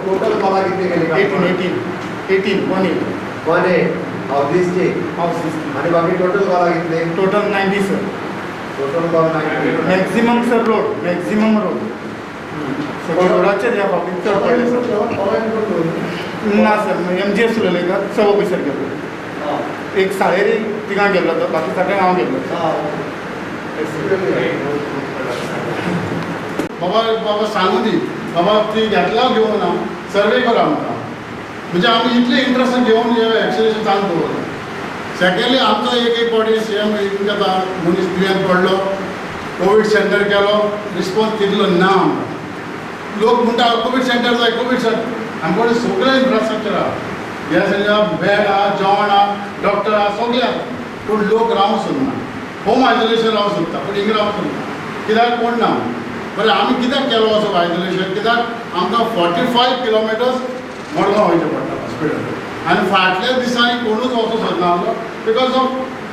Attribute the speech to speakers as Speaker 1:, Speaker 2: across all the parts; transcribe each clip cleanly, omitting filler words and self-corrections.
Speaker 1: Total कॉला कितली गेली? 18 of दिस ची आणि बाकी टोटल कॉला कितले?
Speaker 2: Total 90 sir.
Speaker 1: Total call 90
Speaker 2: maximum sir road सगळे रोडाचेर ह्या बाबतीत चड पडले सर. ना सर MGS उलयले का सव पयसर गेलो. एक साळेरी तिगा गेल्लो तो बाकी सगळ्यांक हांव गेल्लो.
Speaker 3: बाबा सांगू दी बाबा ती घेतला घेऊन ना सर्वे करा आमकां म्हणजे आमी इतले इंट्रस्ट घेवन हे एक्सिलेशन चालू दवरला. सेकंडली आमचो एक फावटी CM घेता मनीस दुयेंत पडलो कोवीड सेंटर केलो रिस्पॉन्स तितलो ना आमकां. लोक म्हणटा कोवीड सेंटर जाय कोवीड सेंटर आमचे कडेन सगळें इन्फ्रास्ट्रक्चर आहा हे सगळ्या बेड आहा जेवण आहा डॉक्टर आहा सगळें आहा पूण लोक रावंक सोदना. होम आयसोलेशन रावंक सोदता पूण हिंग रावंक सोदना कित्याक कोण ना. बरें आमी कित्याक केलो असो आयसोलेशन कित्याक आमकां 45 किलोमिटर्स मडगांव वयचें पडटा हॉस्पिटल आनी फाटल्या दिसांनी कोणूच वचूंक सोदना आसलो बिकॉज ऑफ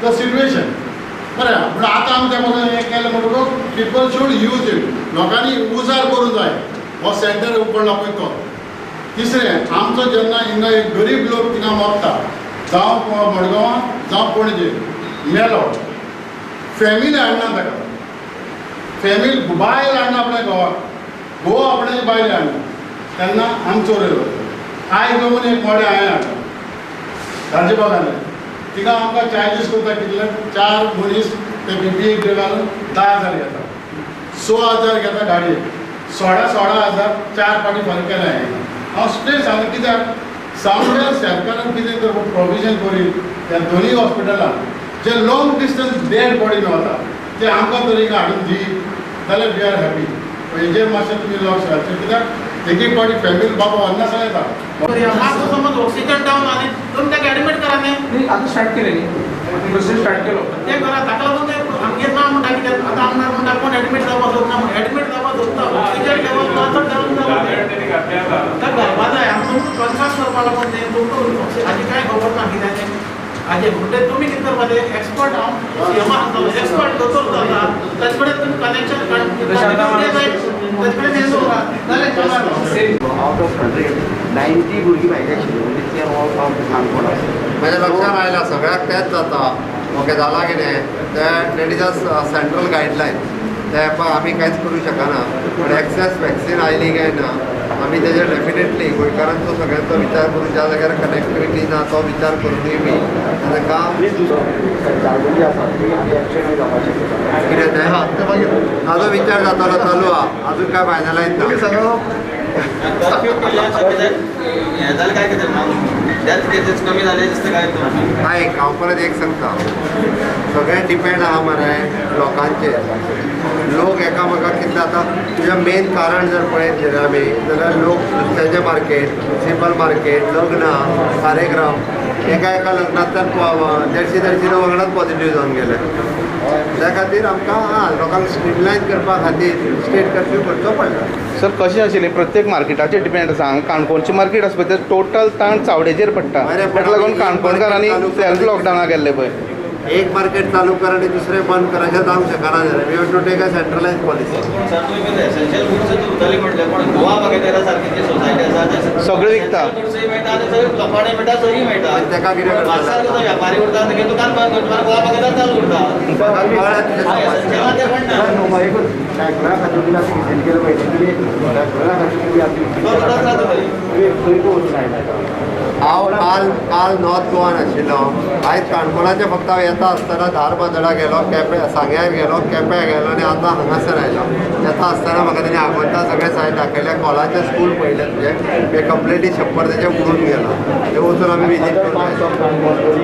Speaker 3: द सिट्युएशन. बरें पूण आतां आमी त्या बद्दल हें केलें म्हणटकूच पीपल शूड यूज इट. लोकांनी उजार करूंक जाय हो सेंटर उगडला पळय तो. तिसरें आमचो जेन्ना हिंगा एक गरीब लोक थिंगा मरता जावं मडगांवां जावं पणजे मेलो फॅमिली हाडना ताका फॅमिली बायल हाडना आपल्या घोवाक घोव आपणाची बायल हाडना तेन्ना आमी चोरयो आयज लागून एक मोडें हांवें हाडलो राजबागान थिंगा आमकां चार्जीस करता कितले 4 मनीस ते BPA घालून 10,000 घेता 6,000 घेता गाडयेक 16,000 4 फावटी फारीक केला हांव स्ट्रेट सांगलें कित्याक सामकें सरकारान कितें करपाक प्रोविजन करी त्या दोनूय हॉस्पिटलांत जे लॉंग डिस्टन्स डेड बॉडीन वता ते आमकां तरी हाडून दी जाल्यार वी आर हॅपी. हेजेर मातशें तुमी लक्ष घालचें कित्याक एक फावटी फॅमिली बाबा अन्नासर येता.
Speaker 4: माझं समज ऑक्सिजन डाऊन आले तुम्ही त्याला ऍडमिट करा नाही
Speaker 5: आता स्टार्ट केले प्रोसेस स्टार्ट केलो
Speaker 4: ते करा ताका लागून ते आमगे ना म्हणटा कितें आता आमदार म्हणटा कोण ऍडमिट जावपाक सोदना म्हणून ऍडमिट जावपाक सोदता ऑक्सिजन लेवल चड जावन जाता घालपा जाय आमकां कन्फर्म करपा लागून तें तुमकां हाजी कांय खबर ना कितें तें हाजे म्हणटे तुमी कितें करपा तें एक्सपर्ट हांव CMA सांगतालो एक्सपर्ट दोतोर जाता ताचे कडेन तुमी कनेक्शन
Speaker 1: आउट ऑफ 190 भुरगीं भायली आशिल्लीं म्हणजे ते काणकोण म्हज्या लक्षांत आयला सगळ्याक तेंच जाता. ओके जाला कितें date is a central guideline त्या एपाक आमी कांयच करूं शकना पूण एक्सेस वॅक्सीन आयली काय ना आमी तेजेर डेफिनेटली गोंयकारांचो सगळ्यांचो विचार करून ज्या जाग्यार कनेक्टिविटी ना तो विचार करूनय बी ताका कितें तें ताजो विचार जातालो चालू आहा अजून काय फायनलायज ना. नाही हांव परत एक सांगता सगळें डिपेंड आहा मरे लोकांचेर. लोक एकामेकाक कितें जाता तुजें मेन कारण जर पळयत गेले आमी जाल्यार लोक नुस्त्याचें मार्केट म्युनिसिपल मार्केट लग्नां कार्यक्रम एका लग्नांतल्यान 150 वांगडाच पॉझिटिव्ह जावन गेले. त्या खातीर आमकां लोकांक स्ट्रीमलायन करपा खातीर स्टेट कर्फ्यू करचो पडला.
Speaker 5: सर कशें आशिल्लें प्रत्येक मार्केटाचेर डिपेंड आसा. हांगा काणकोणचें मार्केट आसा पळय तें टोटल ताण चावडेचेर पडटा ताका लागून काणकोणकारांनी सेल्फ लॉकडावनाक गेल्ले पळय
Speaker 1: एक मार्केट चालू कर आणि दुसरे बंद कर अशें जावंक शकना जाल्यार we have to take a centralise policy.
Speaker 5: सगळें विकता
Speaker 1: ताका कितें करता हांव काल नॉर्थ गोवान आशिल्लो आयज काणकोणाचे फक्त हांव येता आसतना धारबांदोडा गेलो केपें सांग्यार गेलो केपें गेलो आनी आतां हांगासर आयलो. येता आसतना म्हाका तेणी आगोंदा सगळें सायड दाखयलें कॉलाचें स्कूल पळयलें तुजें कंप्लिटली 100 तेजें उडून गेलां. ते वचून आमी विजीट करून